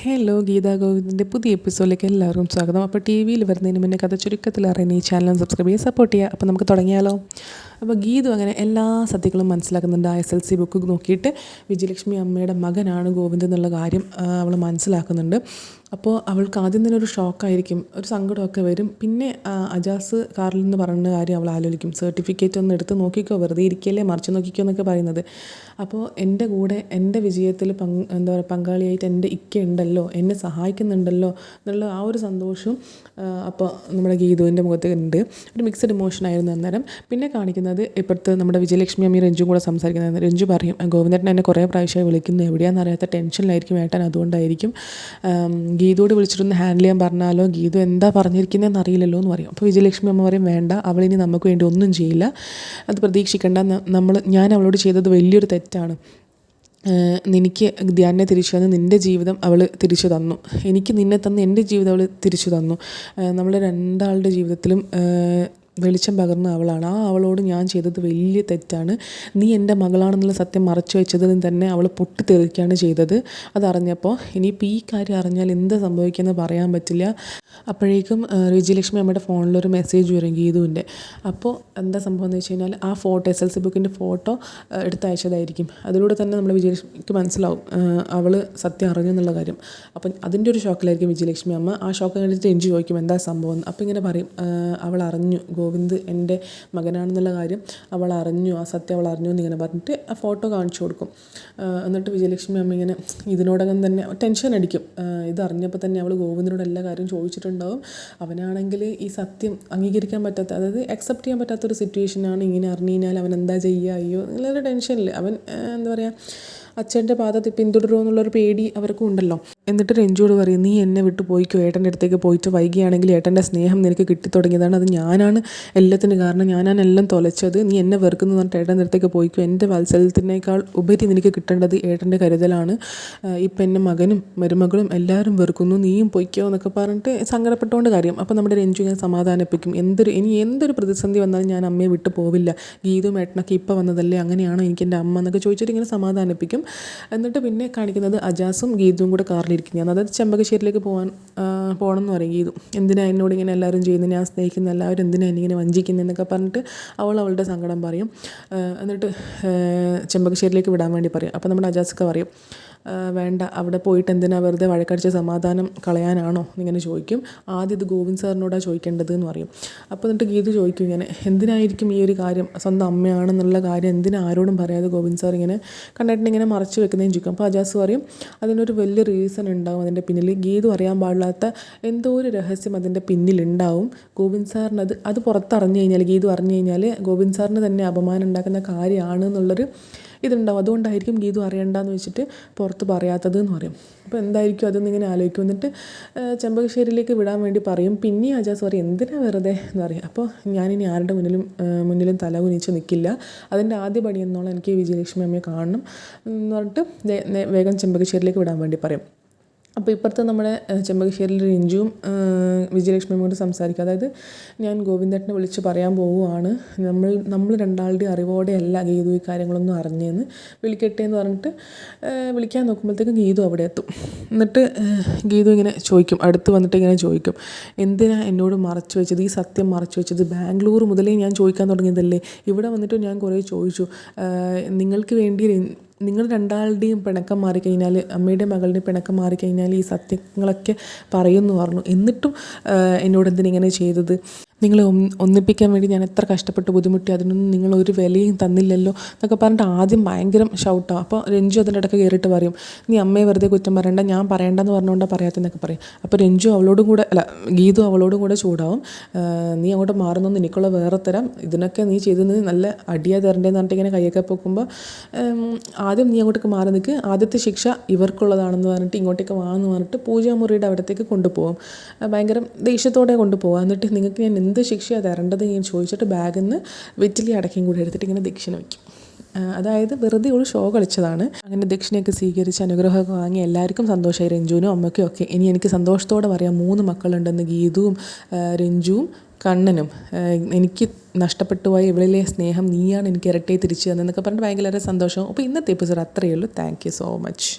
Hello Gita ഗോവിന്ദിൻ്റെ പുതിയ എപ്പിസോഡിലേക്ക് എല്ലാവർക്കും സ്വാഗതം. അപ്പോൾ ടി വിയിൽ വരുന്നതിന് മുന്നേ കഥ ചുരുക്കത്തിൽ അറിയുന്ന ഈ ചാനൽ സബ്സ്ക്രൈബ് ചെയ്യുക, സപ്പോർട്ട് ചെയ്യുക. അപ്പോൾ നമുക്ക് തുടങ്ങിയാലോ. അപ്പോൾ ഗീതു അങ്ങനെ എല്ലാ സത്യങ്ങളും മനസ്സിലാക്കുന്നുണ്ട്. SLC ബുക്ക് നോക്കിയിട്ട് വിജയലക്ഷ്മി അമ്മയുടെ മകനാണ് ഗോവിന്ദ് എന്നുള്ള കാര്യം അവൾ മനസ്സിലാക്കുന്നുണ്ട്. അപ്പോൾ അവൾക്ക് ആദ്യം തന്നെ ഒരു ഷോക്കായിരിക്കും, ഒരു സങ്കടമൊക്കെ വരും. പിന്നെ അജാസ് കാറിൽ നിന്ന് പറയുന്ന കാര്യം അവൾ ആലോചിക്കും. സർട്ടിഫിക്കറ്റ് ഒന്ന് എടുത്ത് നോക്കിക്കോ, വെറുതെ ഇരിക്കല്ലേ, മറിച്ച് നോക്കിക്കോ എന്നൊക്കെ പറയുന്നത്. അപ്പോൾ എൻ്റെ കൂടെ എൻ്റെ വിജയത്തിൽ പങ്കാളിയായിട്ട് എൻ്റെ ഇക്ക ഉണ്ടല്ലോ, എന്നെ സഹായിക്കുന്നുണ്ടല്ലോ എന്നുള്ള ആ ഒരു സന്തോഷവും അപ്പോൾ നമ്മുടെ ഗീതുവിൻ്റെ മുഖത്ത് ഉണ്ട്. ഒരു മിക്സഡ് ഇമോഷനായിരുന്നു അന്നേരം. പിന്നെ കാണിക്കുന്നത് ഇപ്പോഴത്തെ നമ്മുടെ വിജയലക്ഷ്മി അമ്മയും രഞ്ജുവും കൂടെ സംസാരിക്കുന്നത്. രഞ്ജു പറയും, ഗോവിന്ദേട്ടൻ എന്നെ കുറേ പ്രാവശ്യമായി വിളിക്കുന്നു, എവിടെയാണെന്ന് അറിയാത്ത ടെൻഷനിലായിരിക്കും ഏട്ടൻ, അതുകൊണ്ടായിരിക്കും. ഗീതുവോട് വിളിച്ചിട്ടൊന്ന് ഹാൻഡിൽ ചെയ്യാൻ പറഞ്ഞാലോ, ഗീതു എന്താ പറഞ്ഞിരിക്കുന്നതെന്ന് അറിയില്ലല്ലോ എന്ന് പറയും. അപ്പോൾ വിജയലക്ഷ്മി അമ്മ പറയും, വേണ്ട, അവളിനി നമുക്ക് വേണ്ടി ഒന്നും ചെയ്യില്ല, അത് പ്രതീക്ഷിക്കേണ്ട. ഞാൻ അവളോട് ചെയ്തത് വലിയൊരു തെറ്റാണ്. നിനക്ക് ധ്യാനെ തിരിച്ചു തന്നു, നിൻ്റെ ജീവിതം അവൾ തിരിച്ചു തന്നു, എനിക്ക് നിന്നെ തന്ന് എൻ്റെ ജീവിതം അവൾ തിരിച്ചു തന്നു. നമ്മൾ രണ്ടാളുടെ ജീവിതത്തിലും വെളിച്ചം പകർന്ന അവളാണ്. അവളോട് ഞാൻ ചെയ്തത് വലിയ തെറ്റാണ്. നീ എൻ്റെ മകളാണെന്നുള്ള സത്യം മറച്ചു വെച്ചതിലും തന്നെ അവൾ പൊട്ടിത്തെറിക്കുകയാണ് ചെയ്തത്. അതറിഞ്ഞപ്പോൾ ഇനിയിപ്പോൾ ഈ കാര്യം അറിഞ്ഞാൽ എന്ത് സംഭവിക്കുമെന്ന് പറയാൻ പറ്റില്ല. അപ്പോഴേക്കും വിജയലക്ഷ്മി അമ്മയുടെ ഫോണിലൊരു മെസ്സേജ് വരും ഗീതുവിൻ്റെ. അപ്പോൾ എന്താ സംഭവം എന്ന് വെച്ച് കഴിഞ്ഞാൽ ആ ഫോട്ടോ SLC ബുക്കിൻ്റെ ഫോട്ടോ എടുത്തയച്ചതായിരിക്കും. അതിലൂടെ തന്നെ നമ്മൾ വിജയലക്ഷ്മിക്ക് മനസ്സിലാവും അവൾ സത്യം അറിഞ്ഞു എന്നുള്ള കാര്യം. അപ്പം അതിൻ്റെ ഒരു ഷോക്കിലായിരിക്കും വിജയലക്ഷ്മി അമ്മ. ആ ഷോക്ക് കണ്ടിട്ട് രഞ്ജു ചോദിക്കും എന്താ സംഭവം. അപ്പോൾ ഇങ്ങനെ പറയും, അവൾ അറിഞ്ഞു, ഗോവിന്ദ് എൻ്റെ മകനാണെന്നുള്ള കാര്യം അവൾ അറിഞ്ഞു, ആ സത്യം അവൾ അറിഞ്ഞു എന്നിങ്ങനെ പറഞ്ഞിട്ട് ആ ഫോട്ടോ കാണിച്ചു കൊടുക്കും. എന്നിട്ട് വിജയലക്ഷ്മി അമ്മ ഇങ്ങനെ ഇതിനോടകം തന്നെ ടെൻഷൻ അടിക്കും. ഇതറിഞ്ഞപ്പോൾ തന്നെ അവൾ ഗോവിന്ദിനോട് എല്ലാ കാര്യവും ചോദിച്ചിട്ടുണ്ടാവും. അവനാണെങ്കിൽ ഈ സത്യം അംഗീകരിക്കാൻ പറ്റാത്ത, അതായത് അക്സെപ്റ്റ് ചെയ്യാൻ പറ്റാത്തൊരു സിറ്റുവേഷനാണ്. ഇങ്ങനെ അറിഞ്ഞു കഴിഞ്ഞാൽ അവൻ എന്താ ചെയ്യുക, അയ്യോ എന്നുള്ളൊരു ടെൻഷനിൽ അവൻ എന്താ പറയുക, അച്ഛൻ്റെ പാദത്തിൽ പിന്തുടരുമോ എന്നുള്ളൊരു പേടി അവർക്കും ഉണ്ടല്ലോ. എന്നിട്ട് രഞ്ജുവോട് പറയും, നീ എന്നെ വിട്ടു പോയിക്കോ, ഏട്ടൻ്റെ അടുത്തേക്ക് പോയിട്ട് വൈകിയാണെങ്കിൽ ഏട്ടൻ്റെ സ്നേഹം നിനക്ക് കിട്ടിത്തുടങ്ങിയതാണ്, അത് ഞാനാണ് എല്ലാത്തിനും കാരണം, ഞാനാണ് എല്ലാം തൊലച്ചത്, നീ എന്നെ വെറുക്കുന്നു പറഞ്ഞിട്ട് ഏട്ടൻ്റെ അടുത്തേക്ക് പോയിക്കോ, എൻ്റെ വാത്സല്യത്തിനേക്കാൾ ഉപരി നിനക്ക് കിട്ടേണ്ടത് ഏട്ടൻ്റെ കരുതലാണ്. ഇപ്പം എൻ്റെ മകനും മരുമകളും എല്ലാവരും വെറുക്കുന്നു, നീയും പൊയ്ക്കോ എന്നൊക്കെ പറഞ്ഞിട്ട് സങ്കടപ്പെട്ടുകൊണ്ട് കാര്യം. അപ്പോൾ നമ്മുടെ രഞ്ജു ഇങ്ങനെ സമാധാനിപ്പിക്കും, ഇനി എന്തൊരു പ്രതിസന്ധി വന്നാലും ഞാൻ അമ്മയെ വിട്ടു പോവില്ല, ഗീതും ഏട്ടനൊക്കെ ഇപ്പോൾ വന്നതല്ലേ, അങ്ങനെയാണോ എനിക്ക് എൻ്റെ അമ്മ എന്നൊക്കെ ചോദിച്ചിട്ട് ഇങ്ങനെ സമാധാനിപ്പിക്കും. എന്നിട്ട് പിന്നെ കാണിക്കുന്നത് അജാസും ഗീതുവും കൂടെ കാറിലിരിക്കുന്നതാണ്. അതായത് ചെമ്പകശ്ശേരിയിലേക്ക് പോകണം എന്ന് പറയും ഗീതു. എന്തിനാ എന്നോട് ഇങ്ങനെ എല്ലാവരും ചെയ്യുന്നത്, ഞാൻ സ്നേഹിക്കുന്ന എല്ലാവരും എന്തിനാ എന്നിങ്ങനെ വഞ്ചിക്കുന്നതെന്നൊക്കെ പറഞ്ഞിട്ട് അവളുടെ സങ്കടം പറയും. എന്നിട്ട് ചെമ്പകശ്ശേരിയിലേക്ക് വിടാൻ വേണ്ടി പറയും. അപ്പോൾ നമ്മുടെ അജാസൊക്കെ പറയും, വേണ്ട, അവിടെ പോയിട്ട് എന്തിനാ വെറുതെ വഴക്കടിച്ച് സമാധാനം കളയാനാണോ എന്നിങ്ങനെ ചോദിക്കും. ആദ്യം ഇത് ഗോവിന്ദ് സാറിനോടാണ് ചോദിക്കേണ്ടത് എന്ന് പറയും. അപ്പോൾ എന്നിട്ട് ഗീതു ചോദിക്കും ഇങ്ങനെ, എന്തിനായിരിക്കും ഈ ഒരു കാര്യം, സ്വന്തം അമ്മയാണെന്നുള്ള കാര്യം എന്തിനാ ആരോടും പറയാതെ ഗോവിന്ദ് സാർ ഇങ്ങനെ കണ്ടിട്ടിങ്ങനെ മറച്ചു വെക്കുന്നതെന്ന് ചോദിക്കും. അപ്പോൾ അജാസ് പറയും, അതിനൊരു വലിയ റീസൺ ഉണ്ടാവും അതിൻ്റെ പിന്നിൽ, ഗീതു അറിയാൻ പാടില്ലാത്ത എന്തോ ഒരു രഹസ്യം അതിൻ്റെ പിന്നിലുണ്ടാവും. ഗോവിന്ദ് സാറിന് അത് പുറത്തറിഞ്ഞു കഴിഞ്ഞാൽ, ഗീതു അറിഞ്ഞു കഴിഞ്ഞാൽ ഗോവിന്ദ് സാറിന് തന്നെ അപമാനം ഉണ്ടാക്കുന്ന കാര്യമാണ് എന്നുള്ളൊരു ഇതുണ്ടാവും. അതുകൊണ്ടായിരിക്കും ഗീതു അറിയണ്ടെന്ന് വെച്ചിട്ട് പുറത്ത് പറയാത്തത് എന്ന് പറയും. അപ്പോൾ എന്തായിരിക്കും അതെന്ന് ഇങ്ങനെ ആലോചിക്കും. എന്നിട്ട് ചെമ്പകശ്ശേരിയിലേക്ക് വിടാൻ വേണ്ടി പറയും. പിന്നെ അജാസ് പറയും, എന്തിനാ വെറുതെ എന്ന് പറയും. അപ്പോൾ ഞാനിനി ആരുടെ മുന്നിലും തല കുനിച്ച് നിൽക്കില്ല, അതിൻ്റെ ആദ്യ പടി എന്നോളം എനിക്ക് വിജയലക്ഷ്മി അമ്മയെ കാണണം എന്ന് പറഞ്ഞിട്ട് വേഗം ചെമ്പകശ്ശേരിയിലേക്ക് വിടാൻ വേണ്ടി പറയും. അപ്പോൾ ഇപ്പുറത്ത് നമ്മുടെ ചെമ്പകശ്ശേരിയിൽ രഞ്ജുവും വിജയലക്ഷ്മിയും കൂടി സംസാരിക്കുക. അതായത് ഞാൻ ഗോവിന്ദേട്ടനെ വിളിച്ച് പറയാൻ പോവുകയാണ്, നമ്മൾ രണ്ടാളുടെയും അറിവോടെ അല്ല ഗീതു ഈ കാര്യങ്ങളൊന്നും അറിഞ്ഞതെന്ന്, വിളിക്കട്ടെ എന്ന് പറഞ്ഞിട്ട് വിളിക്കാൻ നോക്കുമ്പോഴത്തേക്കും ഗീതു അവിടെ എത്തും. എന്നിട്ട് ഗീതു ഇങ്ങനെ ചോദിക്കും, അടുത്ത് വന്നിട്ട് ഇങ്ങനെ ചോദിക്കും, എന്തിനാ എന്നോട് മറച്ചു വെച്ചത്, ഈ സത്യം മറച്ചു വെച്ചത്, ബാംഗ്ലൂർ മുതലേ ഞാൻ ചോദിക്കാൻ തുടങ്ങിയതല്ലേ, ഇവിടെ വന്നിട്ട് ഞാൻ കുറേ ചോദിച്ചു, നിങ്ങൾക്ക് വേണ്ടി നിങ്ങൾ രണ്ടാളുടെയും പിണക്കം മാറിക്കഴിഞ്ഞാൽ, അമ്മയുടെയും മകളുടെയും പിണക്കം മാറിക്കഴിഞ്ഞാൽ ഈ സത്യങ്ങളൊക്കെ പറയുമെന്ന് പറഞ്ഞു, എന്നിട്ടും എന്നോട് എന്തിനിങ്ങനെ ചെയ്തത്, നിങ്ങളെ ഒന്നിപ്പിക്കാൻ വേണ്ടി ഞാൻ എത്ര കഷ്ടപ്പെട്ട് ബുദ്ധിമുട്ടി, അതിനൊന്നും നിങ്ങളൊരു വിലയും തന്നില്ലല്ലോ എന്നൊക്കെ പറഞ്ഞിട്ട് ആദ്യം ഭയങ്കര ഷൗട്ടാണ്. അപ്പോൾ രഞ്ജു അതിൻ്റെ ഇടയ്ക്ക് കയറിയിട്ട് പറയും, നീ അമ്മയെ വെറുതെ കുറ്റം പറയണ്ട, ഞാൻ പറയേണ്ടെന്ന് പറഞ്ഞുകൊണ്ടാണ് പറയാത്തെന്നൊക്കെ പറയും. അപ്പോൾ ഗീതു അവളോടും കൂടെ ചൂടാവും, നീ അങ്ങോട്ട് മാറുന്നൊന്നും എനിക്കുള്ള വേറെ തരം, ഇതിനൊക്കെ നീ ചെയ്തത് നല്ല അടിയാ തരണ്ടേന്ന് പറഞ്ഞിട്ട് ഇങ്ങനെ കൈയൊക്കെ പൊക്കുമ്പോൾ, ആദ്യം നീ അങ്ങോട്ടേക്ക് മാറി നിൽക്ക്, ആദ്യത്തെ ശിക്ഷ ഇവർക്കുള്ളതാണെന്ന് പറഞ്ഞിട്ട് ഇങ്ങോട്ടേക്ക് വാന്ന് പറഞ്ഞിട്ട് പൂജാമുറിയുടെ അവിടത്തേക്ക് കൊണ്ടുപോകും. ഭയങ്കര ദേഷ്യത്തോടെ കൊണ്ടുപോകാം. എന്നിട്ട് നിങ്ങൾക്ക് ഞാൻ എന്ത് ശിക്ഷയാണ് തരേണ്ടത് ഞാൻ ചോദിച്ചിട്ട് ബാഗിൽ നിന്ന് വെറ്റിലി അടക്കയും കൂടി എടുത്തിട്ട് ഇങ്ങനെ ദക്ഷിണ വയ്ക്കും. അതായത് വെറുതെ ഒരു ഷോ കളിച്ചതാണ്. അങ്ങനെ ദക്ഷിണയൊക്കെ സ്വീകരിച്ച് അനുഗ്രഹമൊക്കെ വാങ്ങി എല്ലാവർക്കും സന്തോഷമായി, രഞ്ജുവിനും അമ്മയ്ക്കും ഒക്കെ. ഇനി എനിക്ക് സന്തോഷത്തോടെ പറയാം, 3 മക്കളുണ്ടെന്ന്, ഗീതുവും രഞ്ജുവും കണ്ണനും. എനിക്ക് നഷ്ടപ്പെട്ടു പോയ ഇവളിലെ സ്നേഹം നീയാണ് എനിക്ക് ഇരട്ടി തിരിച്ചു തന്നെന്നൊക്കെ പറഞ്ഞിട്ട് ഭയങ്കര സന്തോഷം. അപ്പോൾ ഇന്നത്തെ എപ്പിസോഡ് അത്രയേ ഉള്ളൂ. Thank you so much.